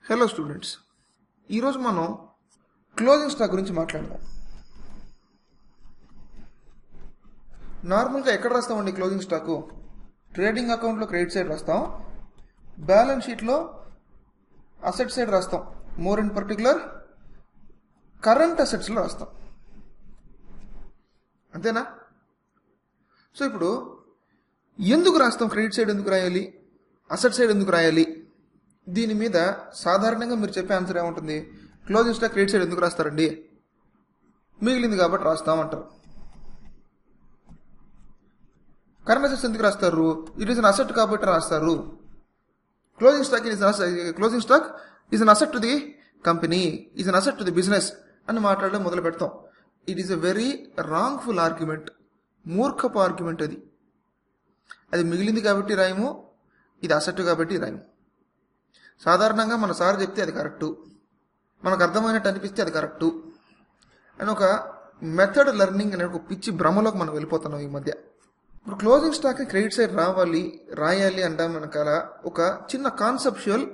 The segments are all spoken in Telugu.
హలో స్టూడెంట్స్, ఈరోజు మనం క్లోజింగ్ స్టాక్ గురించి మాట్లాడదాం. నార్మల్గా ఎక్కడ రాస్తామండి క్లోజింగ్ స్టాకు? ట్రేడింగ్ అకౌంట్లో క్రెడిట్ సైడ్ రాస్తాం, బ్యాలెన్స్ షీట్లో అసెట్ సైడ్ రాస్తాం, మోర్ ఇన్ పర్టికులర్ కరెంట్ అసెట్స్లో రాస్తాం. అంతేనా? సో ఇప్పుడు ఎందుకు రాస్తాం? క్రెడిట్ సైడ్ ఎందుకు రాయాలి, అసెట్ సైడ్ ఎందుకు రాయాలి? దీని మీద సాధారణంగా మీరు చెప్పే ఆన్సర్ ఏముంటుంది? క్లోజింగ్ స్టాక్ క్రెడిట్ సైడ్ ఎందుకు రాస్తారండి? మిగిలింది కాబట్టి రాస్తామంటారు. కరెంట్ అసెట్స్ ఎందుకు రాస్తారు? ఇట్ ఈస్ అన్ అసెట్ కాబట్టి రాస్తారు. Closing stock is an asset to the company, is an asset to the business అని మాట్లాడడం మొదలు పెడతాం. It is a very wrongful argument, మూర్ఖపు ఆర్గ్యుమెంట్. అది మిగిలింది కాబట్టి రాయము, ఇది అసెట్ కాబట్టి రాయము. సాధారణంగా మన సార్ చెప్తే అది కరెక్టు, మనకు అర్థమైనట్టు అనిపిస్తే అది కరెక్టు అని ఒక మెథడ్ లెర్నింగ్ అనే ఒక పిచ్చి భ్రమలోకి మనం వెళ్ళిపోతున్నాం ఈ మధ్య. ఇప్పుడు క్లోజింగ్ స్టాక్ క్రెడిట్ సైడ్ రాయాలి అంటే మనకాల ఒక చిన్న కాన్సెప్చువల్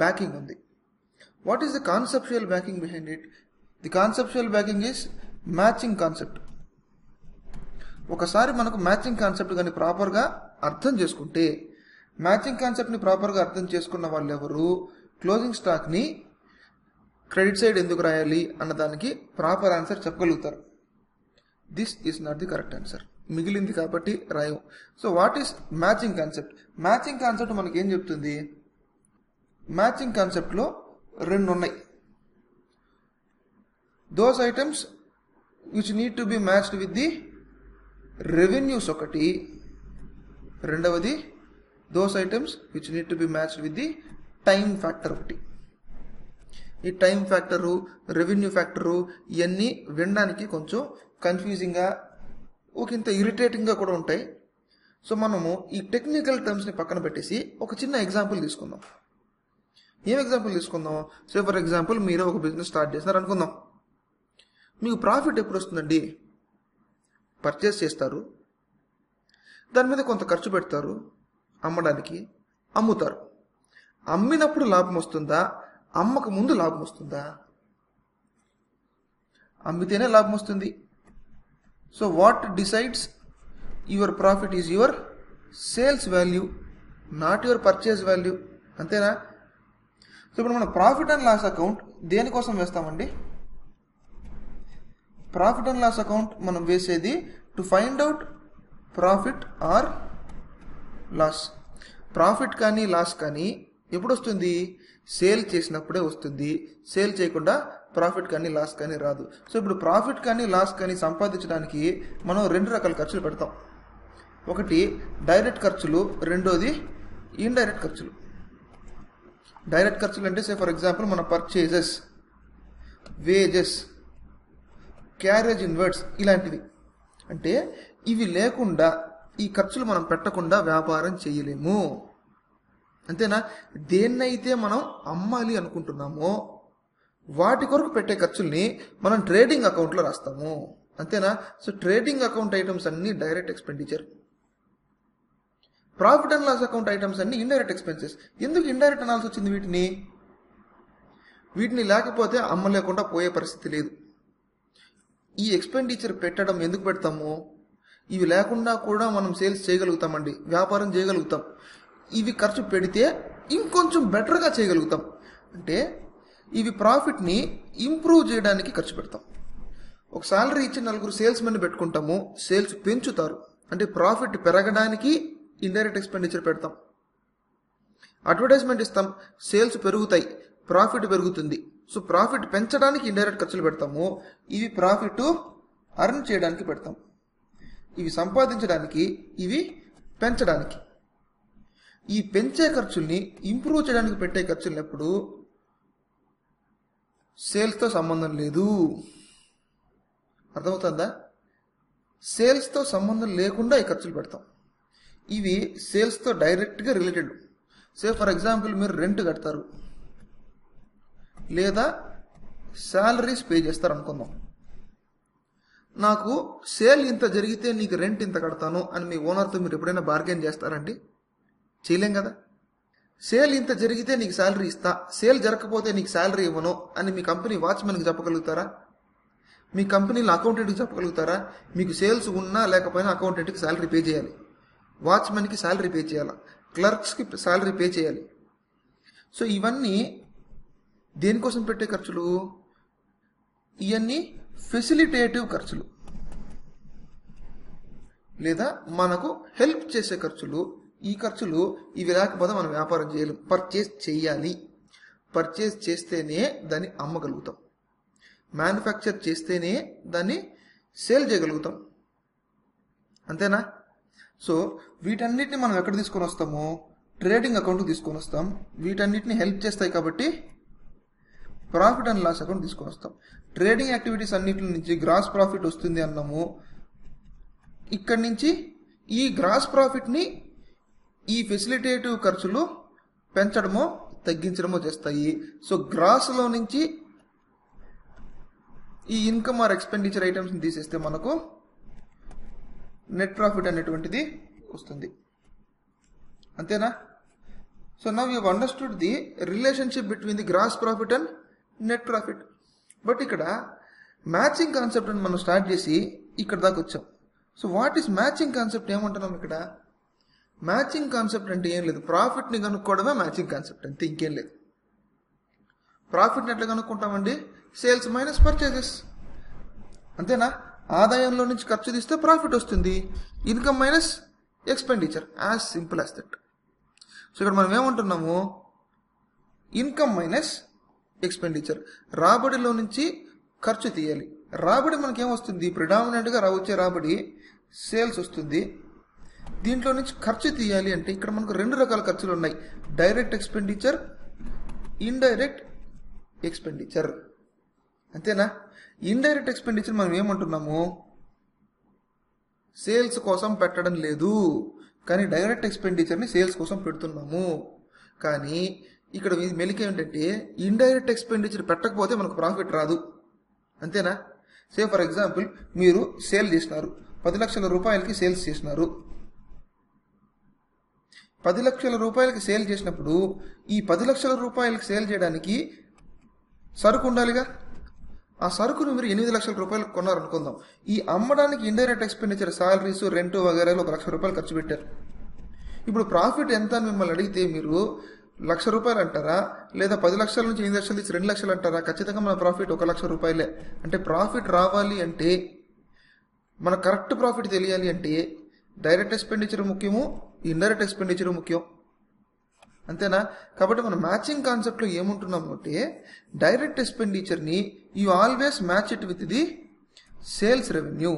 బ్యాకింగ్ ఉంది. What is the conceptual backing behind it? The conceptual backing is matching concept. ఒకసారి మనకు మ్యాచింగ్ కాన్సెప్ట్ కానీ ప్రాపర్గా అర్థం చేసుకుంటే, మ్యాచింగ్ కాన్సెప్ట్ని ప్రాపర్గా అర్థం చేసుకున్న వాళ్ళు ఎవరు క్లోజింగ్ స్టాక్ని క్రెడిట్ సైడ్ ఎందుకు రాయాలి అన్నదానికి ప్రాపర్ ఆన్సర్ చెప్పగలుగుతారు. This is not the correct answer. మిగిలింది కాబట్టి రాయం. So what is matching concept? Matching concept మనకి ఏం చెప్తుంది? మ్యాచింగ్ కాన్సెప్ట్లో రెండు ఉన్నాయి. Those items which need to be matched with the revenues ఒకటి, రెండవది those items which need to be matched with the time factor ఒకటి. ఈ టైం ఫ్యాక్టరు, రెవెన్యూ ఫ్యాక్టరు ఇవన్నీ వినడానికి కొంచెం కన్ఫ్యూజింగ్గా, ఒకంత ఇరిటేటింగ్గా కూడా ఉంటాయి. సో మనము ఈ టెక్నికల్ టర్మ్స్ని పక్కన పెట్టేసి ఒక చిన్న ఎగ్జాంపుల్ తీసుకుందాం. ఏం ఎగ్జాంపుల్ తీసుకుందాం? సో ఫర్ ఎగ్జాంపుల్ మీరు ఒక బిజినెస్ స్టార్ట్ చేస్తున్నారు అనుకుందాం. మీకు ప్రాఫిట్ ఎప్పుడు వస్తుందండి? పర్చేస్ చేస్తారు, దాని మీద కొంత ఖర్చు పెడతారు, అమ్మడానికి అమ్ముతారు. అమ్మినప్పుడు లాభం వస్తుందా, అమ్మక ముందు లాభం వస్తుందా? అమ్మితేనే లాభం వస్తుంది. So what decides your profit is your sales value, not your purchase value. అంతేనా? సో ఇప్పుడు మనం ప్రాఫిట్ అండ్ లాస్ అకౌంట్ దేనికోసం వేస్తామండి? ప్రాఫిట్ అండ్ లాస్ అకౌంట్ మనం వేసేది to find out profit or loss. Profit కానీ లాస్ కానీ ఎప్పుడు వస్తుంది? సేల్ చేసినప్పుడే వస్తుంది. సేల్ చేయకుండా ప్రాఫిట్ కానీ లాస్ కానీ రాదు. సో ఇప్పుడు ప్రాఫిట్ కానీ లాస్ కానీ సంపాదించడానికి మనం రెండు రకాల ఖర్చులు పెడతాం. ఒకటి డైరెక్ట్ ఖర్చులు, రెండోది ఇండైరెక్ట్ ఖర్చులు. డైరెక్ట్ ఖర్చులు అంటే సే ఫర్ ఎగ్జాంపుల్ మన పర్చేజెస్, వేజెస్, క్యారేజ్ ఇన్వర్ట్స్ ఇలాంటివి. అంటే ఇవి లేకుండా, ఈ ఖర్చులు మనం పెట్టకుండా వ్యాపారం చేయలేము. అంతేనా? దేన్నైతే మనం అమ్మాలి అనుకుంటున్నామో వాటి కొరకు పెట్టే ఖర్చుల్ని మనం ట్రేడింగ్ అకౌంట్లో రాస్తాము. అంతేనా? సో ట్రేడింగ్ అకౌంట్ ఐటమ్స్ అన్ని direct expenditure, profit and loss account items అన్ని ఇండైరెక్ట్ ఎక్స్పెన్సెస్. ఎందుకు ఇండైరెక్ట్ అనాల్సి వచ్చింది? వీటిని లేకపోతే అమ్మలేకుండా పోయే పరిస్థితి లేదు. ఈ ఎక్స్పెండిచర్ పెట్టడం ఎందుకు పెడతాము? ఇవి లేకుండా కూడా మనం సేల్స్ చేయగలుగుతామండి, వ్యాపారం చేయగలుగుతాం. ఇవి ఖర్చు పెడితే ఇంకొంచెం బెటర్గా చేయగలుగుతాం. అంటే ఇవి ప్రాఫిట్ని ఇంప్రూవ్ చేయడానికి ఖర్చు పెడతాం. ఒక సాలరీ ఇచ్చి నలుగురు సేల్స్ మెన్ పెట్టుకుంటాము, సేల్స్ పెంచుతారు, అంటే ప్రాఫిట్ పెరగడానికి ఇండైరెక్ట్ ఎక్స్పెండిచర్ పెడతాం. అడ్వర్టైజ్మెంట్ ఇస్తాం, సేల్స్ పెరుగుతాయి, ప్రాఫిట్ పెరుగుతుంది. సో ప్రాఫిట్ పెంచడానికి ఇండైరెక్ట్ ఖర్చులు పెడతాము. ఇవి ప్రాఫిట్ అర్న్ చేయడానికి పెడతాం. ఇవి సంపాదించడానికి, ఇవి పెంచడానికి. ఈ పెంచే ఖర్చుల్ని ఇంప్రూవ్ చేయడానికి పెట్టే ఖర్చులు ఎప్పుడు సేల్స్తో సంబంధం లేదు. అర్థమవుతుందా? సేల్స్తో సంబంధం లేకుండా ఈ ఖర్చులు పెడతాం. ఇవి సేల్స్తో డైరెక్ట్గా రిలేటెడ్. సే ఫర్ ఎగ్జాంపుల్ మీరు రెంట్ కడతారు లేదా శాలరీస్ పే చేస్తారు అనుకుందాం. నాకు సేల్ ఇంత జరిగితే నీకు రెంట్ ఇంత కడతాను అని మీ ఓనర్తో మీరు ఎప్పుడైనా బార్గెన్ చేస్తారండి? చేయలేం కదా. సేల్ ఇంత జరిగితే నీకు శాలరీ ఇస్తా, సేల్ జరగకపోతే నీకు శాలరీ ఇవ్వను అని మీ కంపెనీ వాచ్మెన్కి చెప్పగలుగుతారా? మీ కంపెనీలో అకౌంటెంట్కి చెప్పగలుగుతారా? మీకు సేల్స్ ఉన్నా లేకపోయినా అకౌంటెంట్కి శాలరీ పే చేయాలి, వాచ్మెన్కి శాలరీ పే చేయాలి, క్లర్క్స్కి శాలరీ పే చేయాలి. సో ఇవన్నీ దేనికోసం పెట్టే ఖర్చులు? ఇవన్నీ ఫెసిలిటేటివ్ ఖర్చులు లేదా మనకు హెల్ప్ చేసే ఖర్చులు. ఈ ఖర్చులు ఇవి లేకపోతే మనం వ్యాపారం చేయలేం. పర్చేస్ చేయాలి, పర్చేస్ చేస్తేనే దాన్ని అమ్మగలుగుతాం, మ్యానుఫ్యాక్చర్ చేస్తేనే దాన్ని సేల్ చేయగలుగుతాం. అంతేనా? సో వీటన్నిటిని మనం ఎక్కడ తీసుకొని వస్తాము? ట్రేడింగ్ అకౌంట్కి తీసుకొని వస్తాం. వీటన్నిటిని హెల్ప్ చేస్తాయి కాబట్టి ప్రాఫిట్ అండ్ లాస్ అకౌంట్ తీసుకొని వస్తాం. ట్రేడింగ్ యాక్టివిటీస్ అన్నిటి నుంచి గ్రాస్ ప్రాఫిట్ వస్తుంది అన్నాము. ఇక్కడి నుంచి ఈ గ్రాస్ ప్రాఫిట్ని ఈ ఫెసిలిటేటివ్ ఖర్చులు పెంచడమో తగ్గించడమో చేస్తాయి. సో గ్రాస్లో నుంచి ఈ ఇన్కమ్ ఆర్ ఎక్స్పెండిచర్ ఐటమ్స్ని తీసేస్తే మనకు నెట్ ప్రాఫిట్ అనేటువంటిది వస్తుంది. అంతేనా? So now you understood the relationship between the gross profit and net profit. But ఇక్కడ మ్యాచింగ్ కాన్సెప్ట్ అని మనం స్టార్ట్ చేసి ఇక్కడ దాకా వచ్చాం. So what is matching concept? ఏమంటున్నాం ఇక్కడ? మ్యాచింగ్ కాన్సెప్ట్ అంటే ఏం లేదు, ప్రాఫిట్ని కనుక్కోవడమే మ్యాచింగ్ కాన్సెప్ట్, అంతే, ఇంకేం లేదు. ప్రాఫిట్ని ఎట్లా కనుక్కుంటామండి? సేల్స్ మైనస్ పర్చేజెస్, అంతేనా? ఆదాయంలో నుంచి ఖర్చు తీస్తే ప్రాఫిట్ వస్తుంది, income minus expenditure, as simple as that. So ఇక్కడ మనం ఏమంటున్నాము? ఇన్కమ్ మైనస్ ఎక్స్పెండిచర్, రాబడిలో నుంచి ఖర్చు తీయాలి. రాబడి మనకేమొస్తుంది? ప్రిడామినెంట్గా వచ్చే రాబడి సేల్స్ వస్తుంది. దీంట్లో నుంచి ఖర్చు తీయాలి అంటే ఇక్కడ మనకు రెండు రకాల ఖర్చులు ఉన్నాయి, డైరెక్ట్ ఎక్స్పెండిచర్, ఇండైరెక్ట్ ఎక్స్పెండిచర్. అంతేనా? ఇండైరెక్ట్ ఎక్స్పెండిచర్ మనం ఏమంటున్నాము? సేల్స్ కోసం పెట్టడం లేదు, కానీ డైరెక్ట్ ఎక్స్పెండిచర్ని సేల్స్ కోసం పెడుతున్నాము. కానీ ఇక్కడ మెలిక ఏంటంటే ఇండైరెక్ట్ ఎక్స్పెండిచర్ పెట్టకపోతే మనకు ప్రాఫిట్ రాదు. అంతేనా? సే ఫర్ ఎగ్జాంపుల్ మీరు సేల్ చేసినారు, 10 లక్షల రూపాయలకి సేల్స్ చేసినారు. 10 లక్షల రూపాయలకి సేల్ చేసినప్పుడు ఈ 10 లక్షల రూపాయలకి సేల్ చేయడానికి సరుకు ఉండాలిగా. ఆ సరుకును మీరు 8 లక్షల రూపాయలకు కొన్నారనుకుందాం. ఈ అమ్మడానికి ఇండైరెక్ట్ ఎక్స్పెండిచర్, సాలరీస్, రెంట్ వగేరాలు 1 లక్ష రూపాయలు ఖర్చు పెట్టారు. ఇప్పుడు ప్రాఫిట్ ఎంత అని మిమ్మల్ని అడిగితే మీరు 1 లక్ష రూపాయలు అంటారా, లేదా 10 లక్షల నుంచి 8 లక్షలు నుంచి 2 లక్షలు అంటారా? ఖచ్చితంగా మన ప్రాఫిట్ 1 లక్ష రూపాయలే. అంటే ప్రాఫిట్ రావాలి అంటే, మన కరెక్ట్ ప్రాఫిట్ తెలియాలి అంటే డైరెక్ట్ ఎక్స్పెండిచర్ ముఖ్యము, ఇండైరెక్ట్ ఎక్స్పెండిచర్ ముఖ్యం. అంతేనా? కాబట్టి మనం మ్యాచింగ్ కాన్సెప్ట్లో ఏముంటున్నాము అంటే డైరెక్ట్ ఎక్స్పెండిచర్ని you always match it with the sales revenue.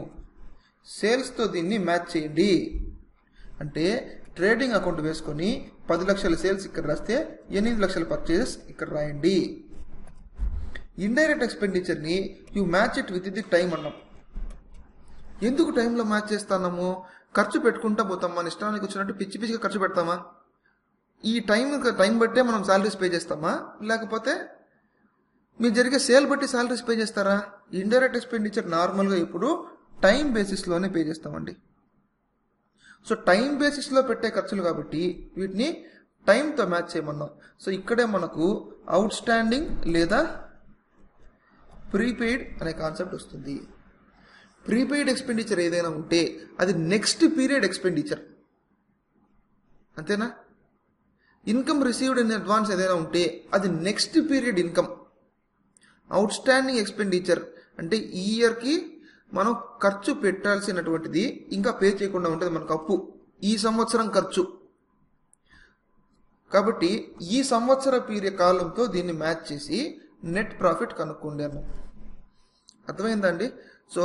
సేల్స్తో దీన్ని మ్యాచ్ చేయండి. అంటే ట్రేడింగ్ అకౌంట్ వేసుకొని 10 లక్షల సేల్స్ ఇక్కడ రాస్తే 8 లక్షల పర్చేజెస్ ఇక్కడ రాయండి. ఇండైరెక్ట్ ఎక్స్పెండిచర్ని you match it with the time అన్నాం. ఎందుకు టైంలో మ్యాచ్ చేస్తున్నాము? ఖర్చు పెట్టుకుంటా పోతాం, మన ఇష్టానికి వచ్చినట్టు పిచ్చి పిచ్చిగా ఖర్చు పెడతామా? ఈ టైం బట్టే మనం శాలరీస్ పే చేస్తామా, లేకపోతే మీరు జరిగే సేల్ బట్టి శాలరీస్ పే చేస్తారా? ఇండైరెక్ట్ ఎక్స్పెండిచర్ నార్మల్గా ఇప్పుడు టైం బేసిస్లోనే పే చేస్తామండి. సో టైం బేసిస్లో పెట్టే ఖర్చులు కాబట్టి వీటిని టైంతో మ్యాచ్ చేయమన్నాం. సో ఇక్కడే మనకు అవుట్ స్టాండింగ్ లేదా ప్రీపెయిడ్ అనే కాన్సెప్ట్ వస్తుంది. ప్రీపెయిడ్ ఎక్స్పెండిచర్ ఏదైనా ఉంటే అది నెక్స్ట్ పీరియడ్ ఎక్స్పెండిచర్. అంతేనా? ఇన్కమ్ రిసీవ్డ్ ఇన్ అడ్వాన్స్ ఏదైనా ఉంటే అది next period income. Out standing expenditure అంటే ఈ ఇయర్కి మనం ఖర్చు పెట్టాల్సినటువంటిది ఇంకా పే చేయకుండా ఉంటుంది, మనకు అప్పు, ఈ సంవత్సరం ఖర్చు. కాబట్టి ఈ సంవత్సర పీరియడ్ కాలంతో దీన్ని మ్యాచ్ చేసి నెట్ ప్రాఫిట్ కనుక్కోండి అన్నాం. అర్థమైందండి? సో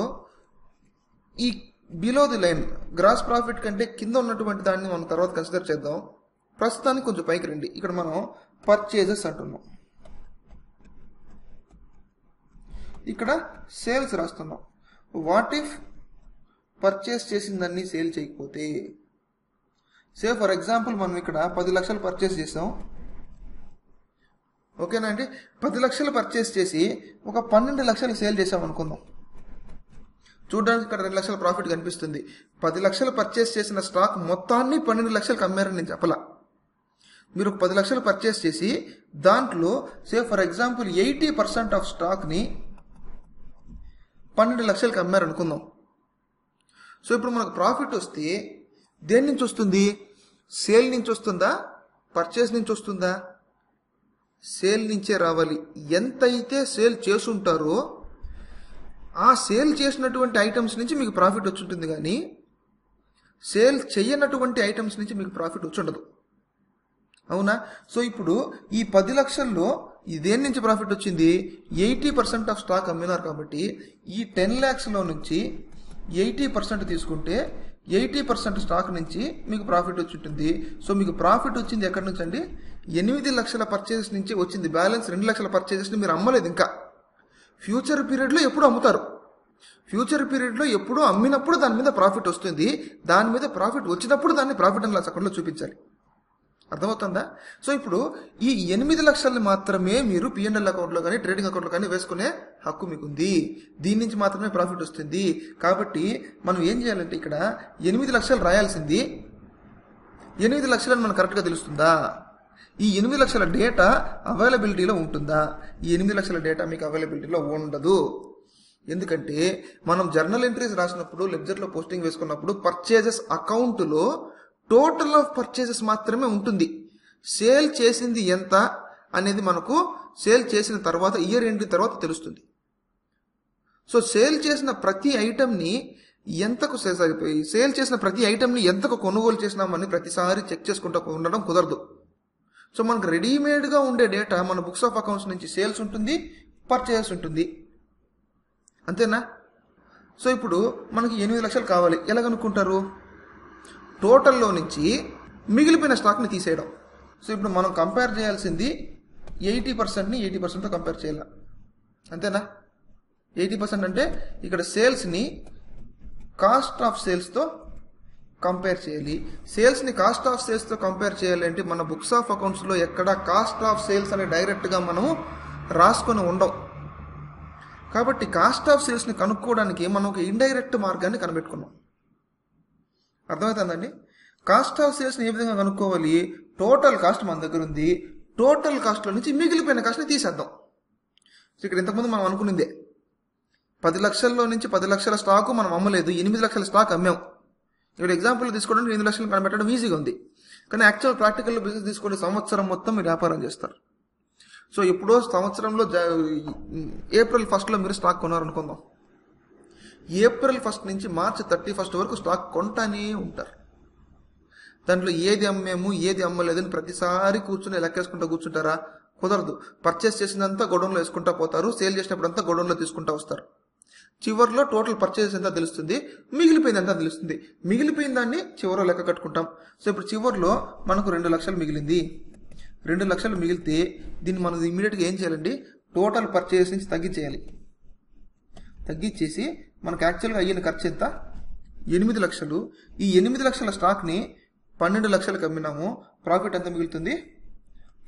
ఈ below the line gross profit కంటే కింద ఉన్నటువంటి దాన్ని మనం తర్వాత కన్సిడర్ చేద్దాం. ప్రస్తుతానికి కొంచెం పైకి రండి. ఇక్కడ మనం పర్చేజెస్ అంటున్నాం, ఇక్కడ సేల్స్ రాస్తున్నాం. వాట్ ఇఫ్ పర్చేస్ చేసిందన్నీ సేల్ చేయకపోతే? సే ఫర్ ఎగ్జాంపుల్ మనం ఇక్కడ 10 లక్షలు పర్చేస్ చేసాం, ఓకేనా అండి? 10 లక్షలు పర్చేస్ చేసి ఒక 12 లక్షలు సేల్ చేసాం అనుకుందాం. చూడడానికి ఇక్కడ 2 లక్షల ప్రాఫిట్ కనిపిస్తుంది. 10 లక్షలు పర్చేస్ చేసిన స్టాక్ మొత్తాన్ని 12 లక్షలకు అమ్మారని నేను చెప్పలా. మీరు ఒక 10 లక్షలు పర్చేస్ చేసి దాంట్లో సే ఫర్ ఎగ్జాంపుల్ 80% ఆఫ్ స్టాక్ని 12 లక్షలకి అమ్మారు అనుకుందాం. సో ఇప్పుడు మనకు ప్రాఫిట్ వస్తే దేని నుంచి వస్తుంది? సేల్ నుంచి వస్తుందా, పర్చేస్ నుంచి వస్తుందా? సేల్ నుంచే రావాలి. ఎంతైతే సేల్ చేసుంటారో ఆ సేల్ చేసినటువంటి ఐటమ్స్ నుంచి మీకు ప్రాఫిట్ వచ్చి ఉంటుంది, కానీ సేల్ చేయనటువంటి ఐటమ్స్ నుంచి మీకు ప్రాఫిట్ వచ్చి ఉండదు. అవునా? సో ఇప్పుడు ఈ 10 లక్షల్లో దేని నుంచి ప్రాఫిట్ వచ్చింది? 80% ఆఫ్ స్టాక్ అమ్మినారు కాబట్టి ఈ 10 lakhsలో నుంచి 80% తీసుకుంటే 80% స్టాక్ నుంచి మీకు ప్రాఫిట్ వచ్చి ఉంటుంది. సో మీకు ప్రాఫిట్ వచ్చింది ఎక్కడి నుంచి అండి? 8 లక్షల పర్చేజెస్ నుంచి వచ్చింది. బ్యాలెన్స్ 2 లక్షల పర్చేజెస్ని మీరు అమ్మలేదు ఇంకా. ఫ్యూచర్ పీరియడ్లో ఎప్పుడు అమ్ముతారు. ఫ్యూచర్ పీరియడ్లో ఎప్పుడూ అమ్మినప్పుడు దాని మీద ప్రాఫిట్ వస్తుంది. దాని మీద ప్రాఫిట్ వచ్చినప్పుడు దాన్ని ప్రాఫిట్ అండ్ లాస్ అకౌంట్లో చూపించాలి. అర్థమవుతుందా? సో ఇప్పుడు ఈ 8 లక్షలు మాత్రమే మీరు P&L అకౌంట్లో కానీ ట్రేడింగ్ అకౌంట్లో కానీ వేసుకునే హక్కు మీకుంది. దీని నుంచి మాత్రమే ప్రాఫిట్ వస్తుంది. కాబట్టి మనం ఏం చేయాలంటే ఇక్కడ 8 లక్షలు రాయాల్సింది 8 లక్షలని మనకు కరెక్ట్గా తెలుస్తుందా? ఈ 8 లక్షల డేటా అవైలబిలిటీలో ఉంటుందా? ఈ 8 లక్షల డేటా మీకు అవైలబిలిటీలో ఉండదు. ఎందుకంటే మనం జర్నల్ ఎంట్రీస్ రాసినప్పుడు, లెడ్జర్లో పోస్టింగ్ వేసుకున్నప్పుడు పర్చేజెస్ అకౌంట్లో టోటల్ ఆఫ్ పర్చేజెస్ మాత్రమే ఉంటుంది. సేల్ చేసింది ఎంత అనేది మనకు సేల్ చేసిన తర్వాత ఇయర్ ఎండ్ తర్వాత తెలుస్తుంది. సో సేల్ చేసిన ప్రతి ఐటమ్ని ఎంతకు కొనుగోలు చేసినామని ప్రతిసారి చెక్ చేసుకుంటూ ఉండడం కుదరదు. సో మనకు రెడీమేడ్గా ఉండే డేటా మన బుక్స్ ఆఫ్ అకౌంట్స్ నుంచి సేల్స్ ఉంటుంది, పర్చేజెస్ ఉంటుంది. అంతేనా? సో ఇప్పుడు మనకి 8 లక్షలు కావాలి. ఎలా కనుక్కుంటారు? టోటల్లో నుంచి మిగిలిపోయిన స్టాక్ని తీసేయడం. సో ఇప్పుడు మనం కంపేర్ చేయాల్సింది 80%ని 80%తో కంపేర్ చేయాలి. అంతేనా? 80% అంటే ఇక్కడ సేల్స్ని కాస్ట్ ఆఫ్ సేల్స్తో కంపేర్ చేయాలి. సేల్స్ని కాస్ట్ ఆఫ్ సేల్స్తో కంపేర్ చేయాలి అంటే మన బుక్స్ ఆఫ్ అకౌంట్స్లో ఎక్కడ కాస్ట్ ఆఫ్ సేల్స్ అని డైరెక్ట్గా మనము రాసుకొని ఉండవు. కాబట్టి కాస్ట్ ఆఫ్ సేల్స్ని కనుక్కోవడానికి మనం ఒక ఇండైరెక్ట్ మార్గాన్ని కనిపెట్టుకున్నాం. అర్థమవుతుందండి? కాస్ట్ ఆఫ్ సేల్స్ని ఏ విధంగా కనుక్కోవాలి? టోటల్ కాస్ట్ మన దగ్గర ఉంది. టోటల్ కాస్ట్లో నుంచి మిగిలిపోయిన కాస్ట్ని తీసేద్దాం. సో ఇక్కడ ఇంతకుముందు మనం అనుకునిందే 10 లక్షల్లో నుంచి 10 లక్షల స్టాకు మనం అమ్మలేదు, 8 లక్షల స్టాక్ అమ్మాం. ఇక్కడ ఎగ్జాంపుల్ తీసుకోవడానికి 8 లక్షలు కనిపెట్టడం ఈజీగా ఉంది. కానీ యాక్చువల్ ప్రాక్టికల్లో బిజినెస్ తీసుకుంటే సంవత్సరం మొత్తం మీరు వ్యాపారం చేస్తారు. సో ఎప్పుడో సంవత్సరంలో ఏప్రిల్ 1 మీరు స్టాక్ కొన్నారనుకుందాం. ఏప్రిల్ 1 నుంచి మార్చి 31 వరకు స్టాక్ కొంటానే ఉంటారు. దాంట్లో ఏది అమ్మాము ఏది అమ్మలేదని ప్రతిసారి కూర్చుని లెక్కేసుకుంటూ కూర్చుంటారా? కుదరదు. పర్చేస్ చేసినంతా గొడౌన్లో వేసుకుంటా పోతారు, సేల్ చేసినప్పుడు అంతా గొడౌన్లో తీసుకుంటా వస్తారు. చివరిలో టోటల్ పర్చేస్ ఎంత తెలుస్తుంది, మిగిలిపోయింది ఎంత తెలుస్తుంది. మిగిలిపోయిన దాన్ని చివరిలో లెక్క కట్టుకుంటాం. సో ఇప్పుడు చివరిలో మనకు 2 లక్షలు మిగిలింది. 2 లక్షలు మిగిలితే దీన్ని మనం ఇమీడియట్గా ఏం చేయాలండి? టోటల్ పర్చేస్ నుంచి తగ్గించేయాలి. తగ్గించేసి మనకు యాక్చువల్గా అయ్యిన ఖర్చు ఎంత? 8 లక్షలు. ఈ 8 లక్షల స్టాక్ని 12 లక్షలకు అమ్మినాము. ప్రాఫిట్ ఎంత మిగులుతుంది?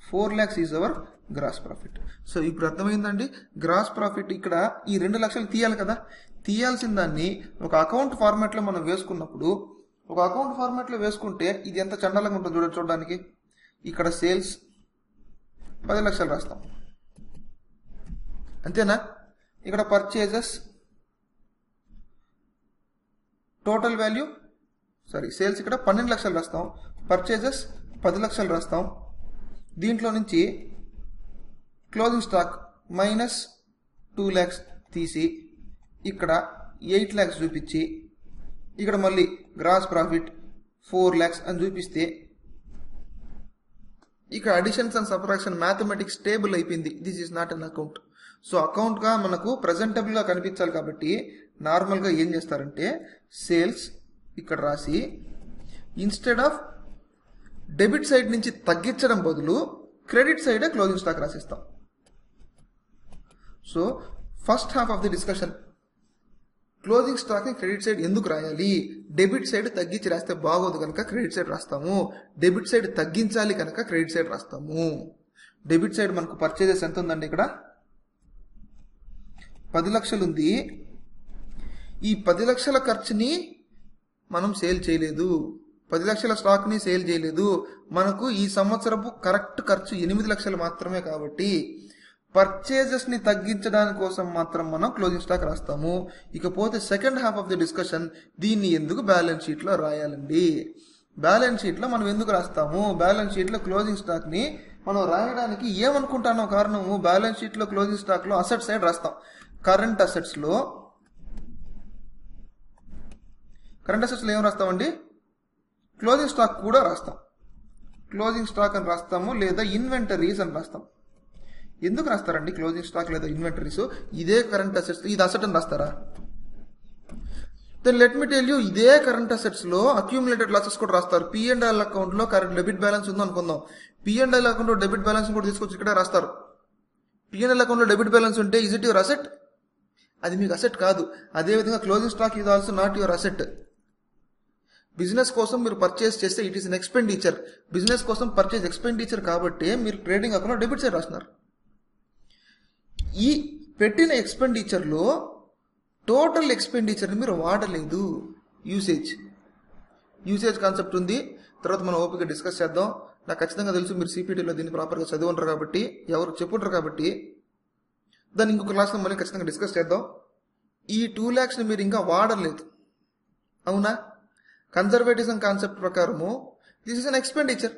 4 lakhs is our gross profit. So ఇప్పుడు అర్థమైందండి. గ్రాస్ ప్రాఫిట్ ఇక్కడ ఈ 2 లక్షలు తీయాలి కదా. తీయాల్సిన దాన్ని ఒక అకౌంట్ ఫార్మాట్లో మనం వేసుకున్నప్పుడు, ఒక అకౌంట్ ఫార్మాట్లో వేసుకుంటే ఇది ఎంత చండాలంగా ఉంటుంది చూడడానికి. ఇక్కడ సేల్స్ 10 లక్షలు రాస్తాం, అంతేనా? ఇక్కడ పర్చేజెస్ టోటల్ వాల్యూ సేల్స్ ఇక్కడ 12 లక్షలు రాస్తాం, పర్చేజెస్ 10 లక్షలు రాస్తాం. దీంట్లో నుంచి క్లోజింగ్ స్టాక్ మైనస్ 2 lakhs తీసి ఇక్కడ 8 lakhs చూపించి ఇక్కడ మళ్ళీ గ్రాస్ ప్రాఫిట్ 4 lakhs అని చూపిస్తే ఇక్కడ additions and subtraction mathematics table అయిపోయింది. This is not an account. So అకౌంట్గా మనకు ప్రజెంటబుల్గా కనిపించాలి కాబట్టి నార్మల్గా ఏం చేస్తారంటే సేల్స్ ఇక్కడ రాసి ఇన్స్టెడ్ ఆఫ్ డెబిట్ సైడ్ నుంచి తగ్గించడం బదులు క్రెడిట్ సైడే క్లోజింగ్ స్టాక్ రాసిస్తాం. So first half of the discussion closing స్టాక్ని క్రెడిట్ సైడ్ ఎందుకు రాయాలి? డెబిట్ సైడ్ తగ్గించి రాస్తే బాగోదు కనుక క్రెడిట్ సైడ్ రాస్తాము. డెబిట్ సైడ్ తగ్గించాలి కనుక క్రెడిట్ సైడ్ రాస్తాము. డెబిట్ సైడ్ మనకు పర్చేజెస్ ఎంత ఉందండి? ఇక్కడ 10 లక్షలు ఉంది. ఈ 10 లక్షల ఖర్చుని మనం సేల్ చేయలేదు. 10 లక్షల స్టాక్ని సేల్ చేయలేదు, మనకు ఈ సంవత్సరపు కరెక్ట్ ఖర్చు 8 లక్షలు మాత్రమే కాబట్టి పర్చేజెస్ని తగ్గించడానికి కోసం మాత్రం మనం క్లోజింగ్ స్టాక్ రాస్తాము. ఇకపోతే second half of the discussion, దీన్ని ఎందుకు బ్యాలెన్స్ షీట్లో రాయాలండి? బ్యాలెన్స్ షీట్లో మనం ఎందుకు రాస్తాము? బ్యాలెన్స్ షీట్లో క్లోజింగ్ స్టాక్ని మనం రాయడానికి ఏమనుకుంటానో కారణము, బ్యాలెన్స్ షీట్లో క్లోజింగ్ స్టాక్లో అసెట్ సైడ్ రాస్తాం. కరెంట్ అసెట్స్లో ఏం రాస్తామండి? క్లోజింగ్ స్టాక్ కూడా రాస్తాం. క్లోజింగ్ స్టాక్ అని రాస్తాము, లేదా ఇన్వెంటరీస్ అని రాస్తాం. ఎందుకు రాస్తారండి క్లోజింగ్ స్టాక్ లేదా ఇన్వెంటరీస్? ఇదే కరెంట్ అసెట్స్, ఇది అసెట్ అని రాస్తారా? Then let me tell you, ఇదే కరెంట్ అసెట్స్ లో అక్యూములేటెడ్ లాసెస్ కూడా రాస్తారు. P&L అకౌంట్ లో కరెంట్ డెబిట్ బ్యాలెన్స్ ఉంది అనుకుందాం. P&L అకౌంట్ లో డెబిట్ బ్యాలెన్స్ కూడా తీసుకొచ్చి ఇక్కడే రాస్తారు. P&L అకౌంట్ లో డెబిట్ బ్యాలెన్స్ ఉంటే ఇజ్ ఇట్ యువర్ అసెట్? అది మీకు అసెట్ కాదు. అదేవిధంగా closing stock is also not your asset. Business కోసం మీరు పర్చేస్ చేస్తే it is an expenditure. Business కోసం పర్చేస్ ఎక్స్పెండిచర్ కాబట్టి మీరు ట్రేడింగ్ అకౌంట్ లో డెబిట్ సైడ్ రాస్తున్నారు. ఈ పెట్టిన ఎక్స్పెండిచర్లో టోటల్ ఎక్స్పెండిచర్ని మీరు వాడలేదు. యూసేజ్ కాన్సెప్ట్ ఉంది, తర్వాత మనం ఓపిక డిస్కస్ చేద్దాం. నాకు ఖచ్చితంగా తెలుసు మీరు సిపిటీలో దీన్ని ప్రాపర్గా చదివి ఉంటారు కాబట్టి, ఎవరు చెప్పుంటారు కాబట్టి, దాన్ని ఇంకొక క్లాస్లో మళ్ళీ ఖచ్చితంగా డిస్కస్ చేద్దాం. ఈ 2 lakhsని మీరు ఇంకా వాడలేదు, అవునా? కన్జర్వేటిజం కాన్సెప్ట్ ప్రకారము దిస్ ఇస్ అన్ ఎక్స్పెండిచర్,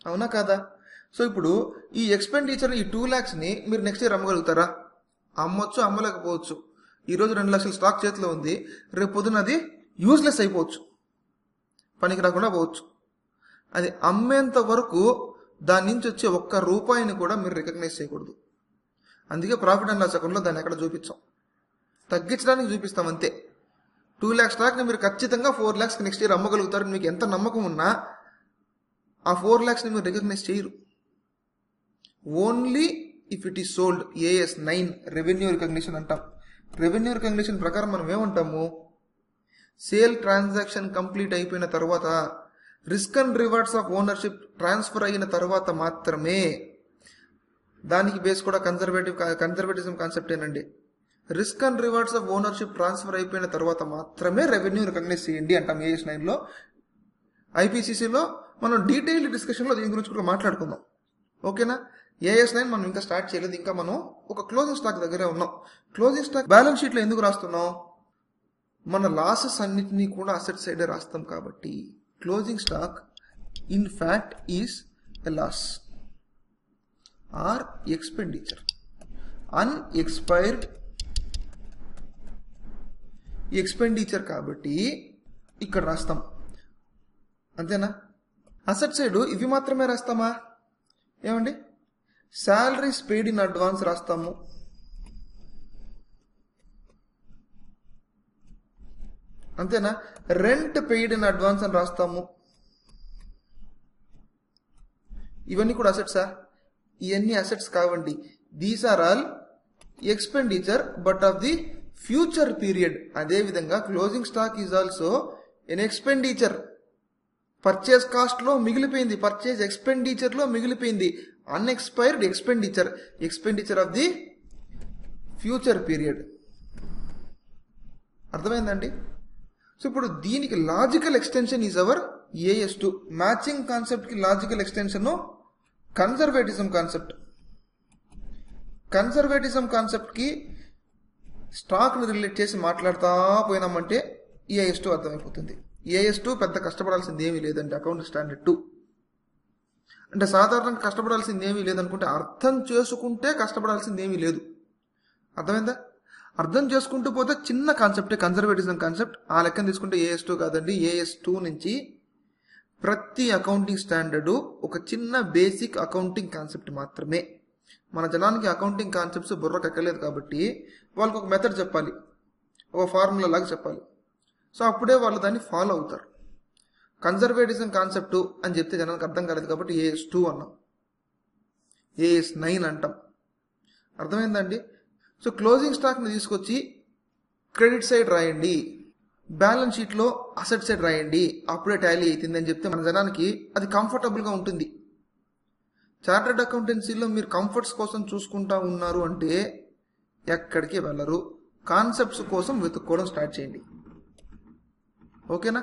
అవునా కాదా? సో ఇప్పుడు ఈ ఎక్స్పెండిచర్, ఈ 2 lakhsని మీరు నెక్స్ట్ ఇయర్ అమ్మగలుగుతారా? అమ్మొచ్చు, అమ్మలేకపోవచ్చు. ఈరోజు 2 లక్షల స్టాక్ చేతిలో ఉంది, రేపు పొద్దున అది యూజ్లెస్ అయిపోవచ్చు, పనికి రాకుండా పోవచ్చు. అది అమ్మేంత వరకు దాని నుంచి వచ్చే ఒక్క రూపాయిని కూడా మీరు రికగ్నైజ్ చేయకూడదు. అందుకే ప్రాఫిట్ అండ్ లాస్ అకౌంట్లో దాన్ని ఎక్కడ చూపించాం, తగ్గించడానికి చూపిస్తాం అంతే. 2 lakh స్టాక్ని మీరు ఖచ్చితంగా 4 lakhsకి నెక్స్ట్ ఇయర్ అమ్మగలుగుతారు. మీకు ఎంత నమ్మకం ఉన్నా ఆ 4 lakhsని మీరు రికగ్నైజ్ చేయరు. Only if it is sold. AS9 revenue recognition అంటాం. రెవెన్యూ రికగ్నిషన్ ప్రకారం మనం ఏమంటాము? సేల్ ట్రాన్సాక్షన్ కంప్లీట్ అయిపోయిన తర్వాత, risk and rewards of ownership transfer అయిన తర్వాత మాత్రమే, దానికి బేస్ కూడా కన్జర్వేటిజం కాన్సెప్ట్ ఏనండి. Risk and rewards of ownership transfer అయిపోయిన తర్వాత మాత్రమే రెవెన్యూ రికగ్నైజ్ చేయండి అంటాం AS9లో. IPCCలో మనం డీటెయిల్డ్ డిస్కషన్లో దీని గురించి కూడా మాట్లాడుకుందాం, ఓకేనా? AS9 మనం ఇంకా స్టార్ట్ చేయలేదు, ఇంకా మనం ఒక క్లోజింగ్ స్టాక్ దగ్గరే ఉన్నాం. క్లోజింగ్ స్టాక్ బ్యాలెన్స్ షీట్లో ఎందుకు రాస్తున్నాం? మన లాసెస్ అన్నిటినీ కూడా అసెట్ సైడే రాస్తాం కాబట్టి closing stock in fact is a loss or expenditure. Unexpired expenditure కాబట్టి ఇక్కడ రాస్తాం, అంతేనా? అసెట్ సైడ్ ఇవి మాత్రమే రాస్తామా? ఏమండి, శాలరీస్ పెయిడ్ ఇన్ అడ్వాన్స్ రాస్తాము, అంతేనా? రెంట్ పెయిడ్ ఇన్ అడ్వాన్స్ అని రాస్తాము. ఇవన్నీ కూడా అసెట్సా? ఇవన్నీ అసెట్స్ కావండి. These are all expenditure but of the future period. అదేవిధంగా closing stock is also an expenditure. Purchase కాస్ట్లో మిగిలిపోయింది, పర్చేస్ ఎక్స్పెండిచర్లో మిగిలిపోయింది. Unexpired expenditure of the future period. అర్థమైందండి? సో ఇప్పుడు దీనికి logical extension is our AS2. Matching కాన్సెప్ట్కి logical extension conservatism concept. Conservatism కాన్సెప్ట్కి స్టాక్ని రిలేట్ చేసి మాట్లాడుతూ పోయినామంటే AS2 అర్థమైపోతుంది. AS2 పెద్ద కష్టపడాల్సింది ఏమీ లేదండి. అకౌంట్ స్టాండర్డ్ 2 అంటే సాధారణంగా కష్టపడాల్సింది ఏమీ లేదనుకుంటే, అర్థం చేసుకుంటే కష్టపడాల్సింది ఏమీ లేదు. అర్థమైందా? అర్థం చేసుకుంటూ పోతే చిన్న కాన్సెప్టే కన్జర్వేటిజం కాన్సెప్ట్. ఆ లెక్కన తీసుకుంటే AS2 కాదండి. AS2 నుంచి ప్రతి అకౌంటింగ్ స్టాండర్డు ఒక చిన్న బేసిక్ అకౌంటింగ్ కాన్సెప్ట్ మాత్రమే. మన జనానికి అకౌంటింగ్ కాన్సెప్ట్స్ బుర్రకు ఎక్కలేదు కాబట్టి వాళ్ళకి ఒక మెథడ్ చెప్పాలి, ఒక ఫార్ములా లాగా చెప్పాలి. సో అప్పుడే వాళ్ళు దాన్ని ఫాలో అవుతారు. కన్జర్వేటిజం కాన్సెప్ట్ అని చెప్తే జనానికి అర్థం కాలేదు కాబట్టి AS2 అన్నాం, AS9 అంటాం. అర్థమైందండి? సో క్లోజింగ్ స్టాక్ని తీసుకొచ్చి క్రెడిట్ సైడ్ రాయండి, బ్యాలెన్స్ షీట్లో అసెట్ సైడ్ రాయండి, అప్పుడే టాలీ అవుతుంది అని చెప్తే మన జనానికి అది కంఫర్టబుల్గా ఉంటుంది. చార్టర్డ్ అకౌంటెన్సీలో మీరు కంఫర్ట్స్ కోసం చూసుకుంటా ఉన్నారు అంటే ఎక్కడికి వెళ్ళరు. కాన్సెప్ట్స్ కోసం వెతుక్కోవడం స్టార్ట్ చేయండి, ఓకేనా?